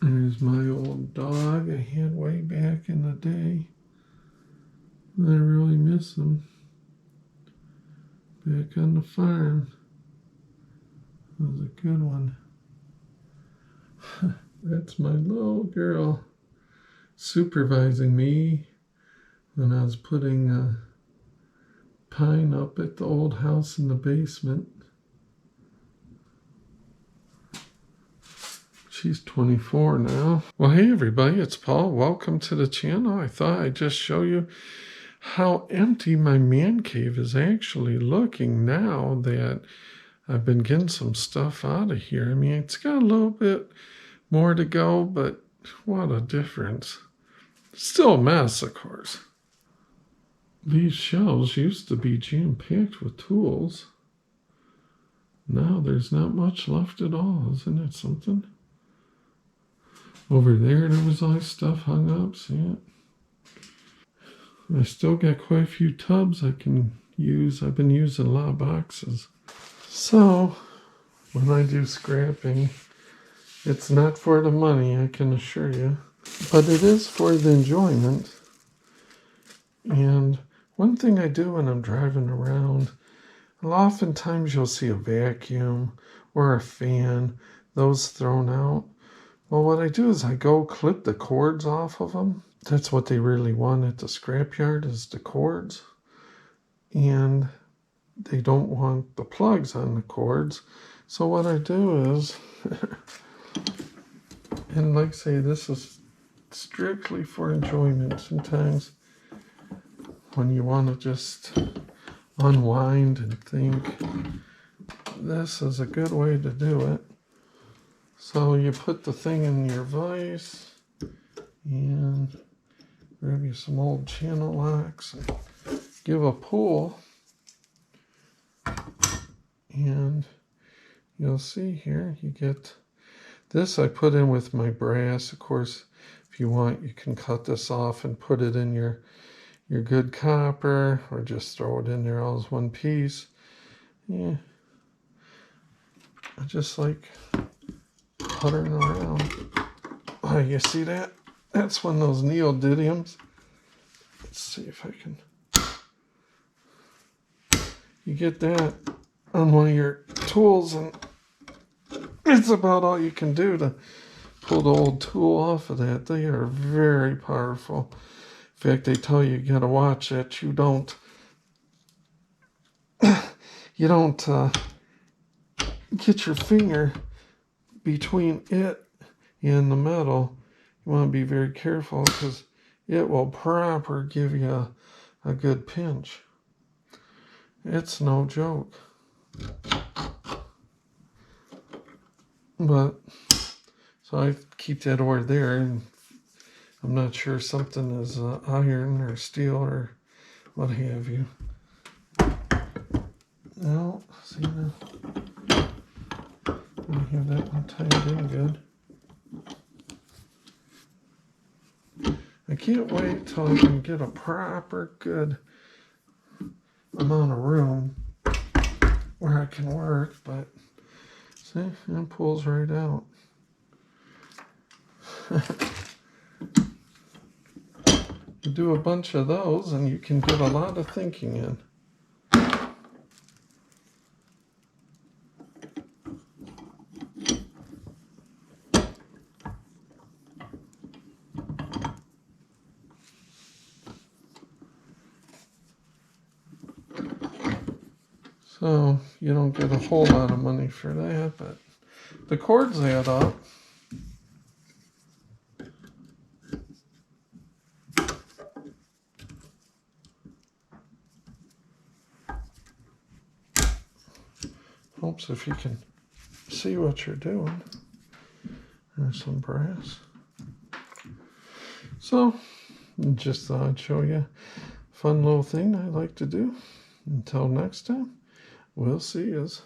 There's my old dog I had way back in the day. I really miss him. Back on the farm. That was a good one. That's my little girl supervising me when I was putting pine up at the old house in the basement. She's 24 now. Well, hey everybody, it's Paul. Welcome to the channel. I thought I'd just show you how empty my man cave is actually looking now that I've been getting some stuff out of here. I mean, it's got a little bit more to go, but what a difference. Still a mess, of course. These shelves used to be jam-packed with tools. Now there's not much left at all. Isn't it something? Over there was all this stuff hung up. See it? I still got quite a few tubs I can use. I've been using a lot of boxes. So, when I do scrapping, it's not for the money, I can assure you. But it is for the enjoyment. And one thing I do when I'm driving around, oftentimes you'll see a vacuum or a fan, those thrown out. Well, what I do is I go clip the cords off of them. That's what they really want at the scrapyard is the cords. And they don't want the plugs on the cords. So what I do is, and like I say, this is strictly for enjoyment. Sometimes when you want to just unwind and think, this is a good way to do it. So you put the thing in your vise and grab you some old channel locks and give a pull. And you'll see here, you get this I put in with my brass. Of course, if you want, you can cut this off and put it in your good copper or just throw it in there all as one piece. Yeah, I just like puttering around. Oh, you see that? That's one of those Neodymiums. Let's see if I can. You get that on one of your tools, and it's about all you can do to pull the old tool off of that. They are very powerful. In fact, they tell you gotta watch that you don't get your finger between it and the metal. You want to be very careful because it will proper give you a good pinch. It's no joke. But so I keep that over there, and I'm not sure something is iron or steel or what have you. No, see now. I have that one tied in good. I can't wait till I can get a proper good amount of room where I can work, but see, it pulls right out. You do a bunch of those and you can get a lot of thinking in. So you don't get a whole lot of money for that, but the cords add up. Hopes if you can see what you're doing. There's some brass. So just thought I'd show you a fun little thing I like to do. Until next time. We'll see yous.